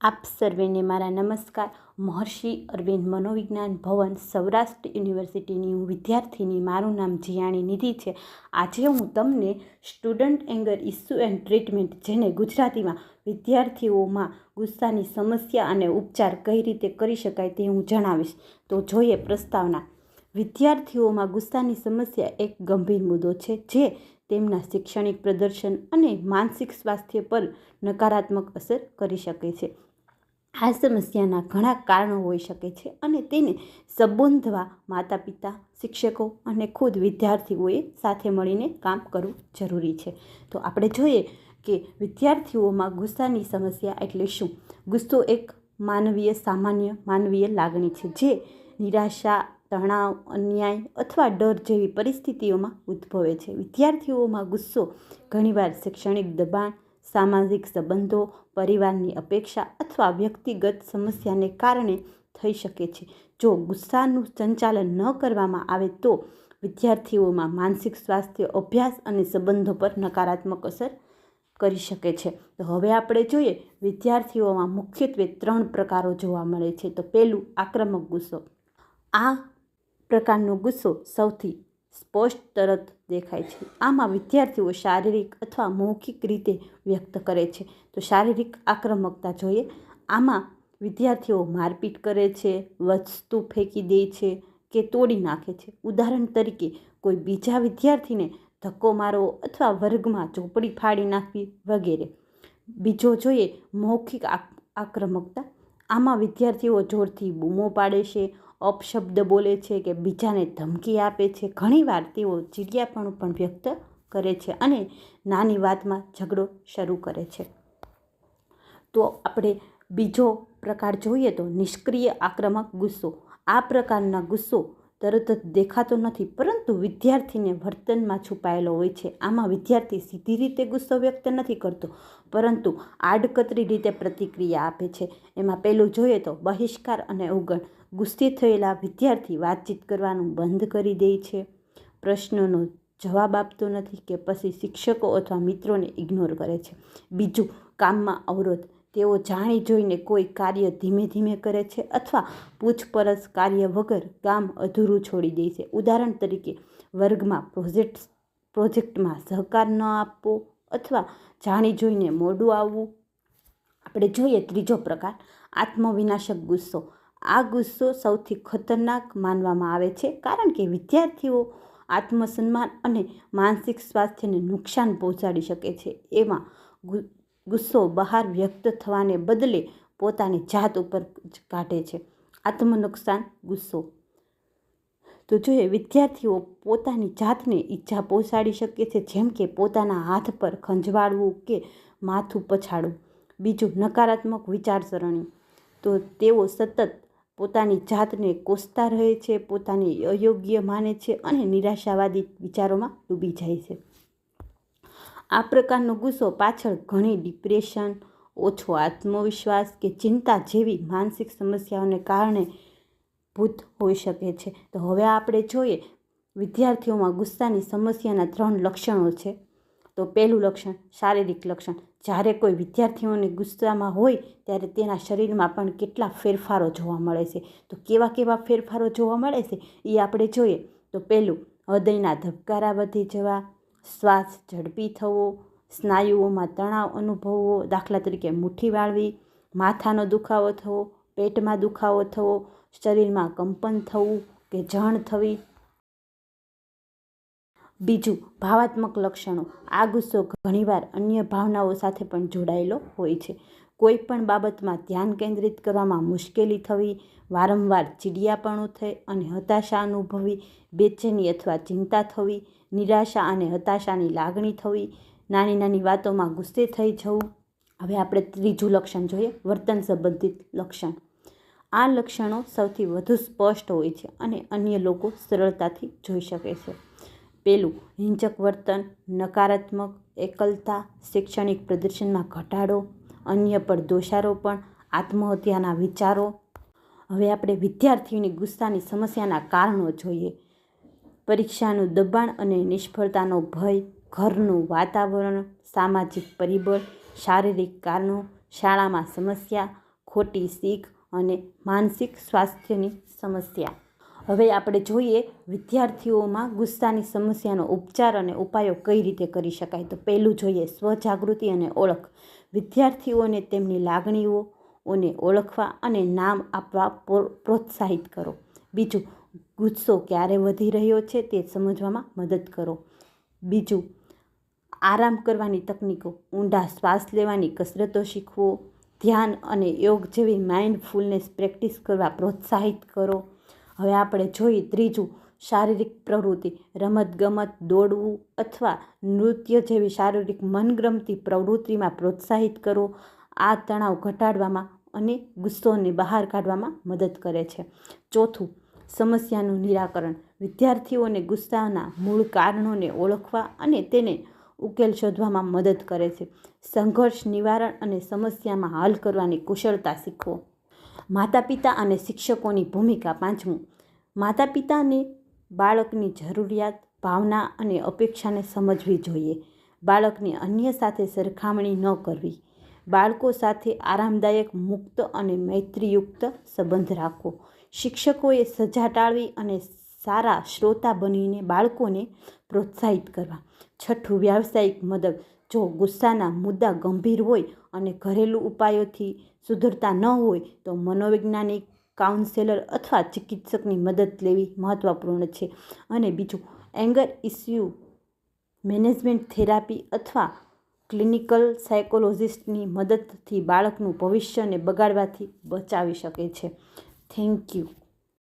આપ સર્વેને મારા નમસ્કાર. મહર્ષિ અરવિંદ મનોવિજ્ઞાન ભવન સૌરાષ્ટ્ર યુનિવર્સિટીની હું વિદ્યાર્થીની. મારું નામ જીયાણી નિધિ છે. આજે હું તમને student anger issue and treatment, જેને ગુજરાતીમાં વિદ્યાર્થીઓમાં ગુસ્સાની સમસ્યા અને ઉપચાર કઈ રીતે કરી શકાય તે હું જણાવીશ. તો જોઈએ પ્રસ્તાવના. વિદ્યાર્થીઓમાં ગુસ્સાની સમસ્યા એક ગંભીર મુદ્દો છે જે તેમના શૈક્ષણિક પ્રદર્શન અને માનસિક સ્વાસ્થ્ય પર નકારાત્મક અસર કરી શકે છે. આ સમસ્યાના ઘણા કારણો હોઈ શકે છે અને તેને સંબોધવા માતા પિતા, શિક્ષકો અને ખુદ વિદ્યાર્થીઓએ સાથે મળીને કામ કરવું જરૂરી છે. તો આપણે જોઈએ કે વિદ્યાર્થીઓમાં ગુસ્સાની સમસ્યા એટલે શું. ગુસ્સો એક સામાન્ય માનવીય લાગણી છે જે નિરાશા, તણાવ, અન્યાય અથવા ડર જેવી પરિસ્થિતિઓમાં ઉદ્ભવે છે. વિદ્યાર્થીઓમાં ગુસ્સો ઘણીવાર શૈક્ષણિક દબાણ, સામાજિક સંબંધો, પરિવારની અપેક્ષા અથવા વ્યક્તિગત સમસ્યાને કારણે થઈ શકે છે. જો ગુસ્સાનું સંચાલન ન કરવામાં આવે તો વિદ્યાર્થીઓમાં માનસિક સ્વાસ્થ્ય, અભ્યાસ અને સંબંધો પર નકારાત્મક અસર કરી શકે છે. તો હવે આપણે જોઈએ વિદ્યાર્થીઓમાં મુખ્યત્વે 3 પ્રકારો જોવા મળે છે. તો પહેલું, આક્રમક ગુસ્સો. આ પ્રકારનો ગુસ્સો સૌથી સ્પષ્ટ તરત દેખાય છે. આમાં વિદ્યાર્થીઓ શારીરિક અથવા મૌખિક રીતે વ્યક્ત કરે છે. તો શારીરિક આક્રમકતા જોઈએ. આમાં વિદ્યાર્થીઓ મારપીટ કરે છે, વસ્તુ ફેંકી દે છે કે તોડી નાખે છે. ઉદાહરણ તરીકે, કોઈ બીજા વિદ્યાર્થીને ધક્કો મારવો અથવા વર્ગમાં ચોપડી ફાડી નાખવી વગેરે. બીજો જોઈએ મૌખિક આક્રમકતા. આમાં વિદ્યાર્થીઓ જોરથી બૂમો પાડે છે, અપશબ્દ બોલે છે કે બીજાને ધમકી આપે છે. ઘણીવાર તેઓ ચીડિયાપણું પણ વ્યક્ત કરે છે અને નાની વાતમાં ઝઘડો શરૂ કરે છે. તો આપણે બીજો પ્રકાર જોઈએ તો નિષ્ક્રિય આક્રમક ગુસ્સો. આ પ્રકારના ગુસ્સો તરત જ દેખાતો નથી પરંતુ વિદ્યાર્થીને વર્તનમાં છુપાયેલો હોય છે. આમાં વિદ્યાર્થી સીધી રીતે ગુસ્સો વ્યક્ત નથી કરતો પરંતુ આડકતરી રીતે પ્રતિક્રિયા આપે છે. એમાં પહેલું જોઈએ તો બહિષ્કાર અને અવગણ. ગુસ્સે થયેલા વિદ્યાર્થી વાતચીત કરવાનું બંધ કરી દે છે, પ્રશ્નોનો જવાબ આપતો નથી કે પછી શિક્ષકો અથવા મિત્રોને ઇગ્નોર કરે છે. બીજું, કામમાં અવરોધ. તેઓ જાણી જોઈને કોઈ કાર્ય ધીમે ધીમે કરે છે અથવા પૂછપરછ કાર્ય વગર કામ અધૂરું છોડી દે છે. ઉદાહરણ તરીકે, વર્ગમાં પ્રોજેક્ટમાં સહકાર ન આપવો અથવા જાણી જોઈને મોડું આવવું. આપણે જોઈએ ત્રીજો પ્રકાર, આત્મવિનાશક ગુસ્સો. આ ગુસ્સો સૌથી ખતરનાક માનવામાં આવે છે કારણ કે વિદ્યાર્થીઓ આત્મસન્માન અને માનસિક સ્વાસ્થ્યને નુકસાન પહોંચાડી શકે છે. એમાં ગુસ્સો બહાર વ્યક્ત થવાને બદલે પોતાની જાત ઉપર કાઢે છે. આત્મનુકસાન ગુસ્સો. તો જોઈએ વિદ્યાર્થીઓ પોતાની જાતને ઈજા પહોંચાડી શકે છે, જેમ કે પોતાના હાથ પર ખંજવાળવું કે માથું પછાડવું. બીજું, નકારાત્મક વિચારસરણી. તો તેઓ સતત પોતાની જાતને કોસતા રહે છે, પોતાને અયોગ્ય માને છે અને નિરાશાવાદી વિચારોમાં ડૂબી જાય છે. આ પ્રકારનો ગુસ્સો પાછળ ઘણી ડિપ્રેશન, ઓછો આત્મવિશ્વાસ કે ચિંતા જેવી માનસિક સમસ્યાઓને કારણે ભૂત હોઈ શકે છે. તો હવે આપણે જોઈએ વિદ્યાર્થીઓમાં ગુસ્સાની સમસ્યાના 3 લક્ષણો છે. તો પહેલું લક્ષણ, શારીરિક લક્ષણ. જ્યારે કોઈ વિદ્યાર્થીઓને ગુસ્સામાં હોય ત્યારે તેના શરીરમાં પણ કેટલા ફેરફારો જોવા મળે છે. તો કેવા ફેરફારો જોવા મળે છે એ આપણે જોઈએ. તો પહેલું, હૃદયના ધબકારા વધી જવા, શ્વાસ ઝડપી થવો, સ્નાયુઓમાં તણાવ અનુભવવો, દાખલા તરીકે મુઠ્ઠી વાળવી, માથાનો દુખાવો થવો, પેટમાં દુખાવો થવો, શરીરમાં કંપન થવું કે જણ થવી. બીજું, ભાવાત્મક લક્ષણો. આ ગુસ્સો ઘણીવાર અન્ય ભાવનાઓ સાથે પણ જોડાયેલો હોય છે. કોઈ પણ બાબતમાં ધ્યાન કેન્દ્રિત કરવામાં મુશ્કેલી થવી, વારંવાર ચીડિયાપણું થઈ અને હતાશા અનુભવી, બેચેની અથવા ચિંતા થવી, નિરાશા અને હતાશાની લાગણી થવી, નાની નાની વાતોમાં ગુસ્સે થઈ જવું. હવે આપણે ત્રીજું લક્ષણ જોઈએ, વર્તન સંબંધિત લક્ષણ. આ લક્ષણો સૌથી વધુ સ્પષ્ટ હોય છે અને અન્ય લોકો સરળતાથી જોઈ શકે છે. પહેલું, હિંસક વર્તન, નકારાત્મક, એકલતા, શૈક્ષણિક પ્રદર્શનમાં ઘટાડો, અન્ય પર દોષારોપણ, આત્મહત્યાના વિચારો. હવે આપણે વિદ્યાર્થીઓની ગુસ્સાની સમસ્યાના કારણો જોઈએ. પરીક્ષાનું દબાણ અને નિષ્ફળતાનો ભય, ઘરનું વાતાવરણ, સામાજિક પરિબળ, શારીરિક કારણો, શાળામાં સમસ્યા, ખોટી શીખ અને માનસિક સ્વાસ્થ્યની સમસ્યા. હવે આપણે જોઈએ વિદ્યાર્થીઓમાં ગુસ્સાની સમસ્યાનો ઉપચાર અને ઉપાયો કઈ રીતે કરી શકાય. તો પહેલું જોઈએ સ્વજાગૃતિ અને ઓળખ. વિદ્યાર્થીઓને તેમની લાગણીઓને ઓળખવા અને નામ આપવા પ્રોત્સાહિત કરો. બીજું, ગુસ્સો ક્યારે વધી રહ્યો છે તે સમજવામાં મદદ કરો. બીજું, આરામ કરવાની તકનીકો, ઊંડા શ્વાસ લેવાની કસરતો શીખવો, ધ્યાન અને યોગ જેવી માઇન્ડફુલનેસ પ્રેક્ટિસ કરવા પ્રોત્સાહિત કરો. હવે આપણે જોઈએ ત્રીજું, શારીરિક પ્રવૃત્તિ, રમતગમત, દોડવું અથવા નૃત્ય જેવી શારીરિક મનગમતી પ્રવૃત્તિમાં પ્રોત્સાહિત કરો. આ તણાવ ઘટાડવામાં અને ગુસ્સોને બહાર કાઢવામાં મદદ કરે છે. ચોથું, સમસ્યાનું નિરાકરણ. વિદ્યાર્થીઓને ગુસ્સાના મૂળ કારણોને ઓળખવા અને તેને ઉકેલ શોધવામાં મદદ કરે છે. સંઘર્ષ નિવારણ અને સમસ્યામાં હલ કરવાની કુશળતા શીખવો. માતા પિતા અને શિક્ષકોની ભૂમિકા. પાંચમું, માતા પિતાને બાળકની જરૂરિયાત, ભાવના અને અપેક્ષાને સમજવી જોઈએ. બાળકને અન્ય સાથે સરખામણી ન કરવી. બાળકો સાથે આરામદાયક, મુક્ત અને મૈત્રીયુક્ત સંબંધ રાખવો. શિક્ષકોએ સજા ટાળવી અને સારા શ્રોતા બનીને બાળકોને પ્રોત્સાહિત કરવા. છઠ્ઠું, વ્યાવસાયિક મદદ. જો ગુસ્સાના મુદ્દા ગંભીર હોય અને ઘરેલું ઉપાયોથી સુધરતા ન હોય તો મનોવૈજ્ઞાનિક, કાઉન્સેલર અથવા ચિકિત્સકની મદદ લેવી મહત્વપૂર્ણ છે. અને બીજું, એંગર ઇસ્યુ મેનેજમેન્ટ થેરાપી અથવા ક્લિનિકલ સાયકોલોજિસ્ટની મદદથી બાળકનું ભવિષ્યને બગાડવાથી બચાવી શકે છે. Thank you.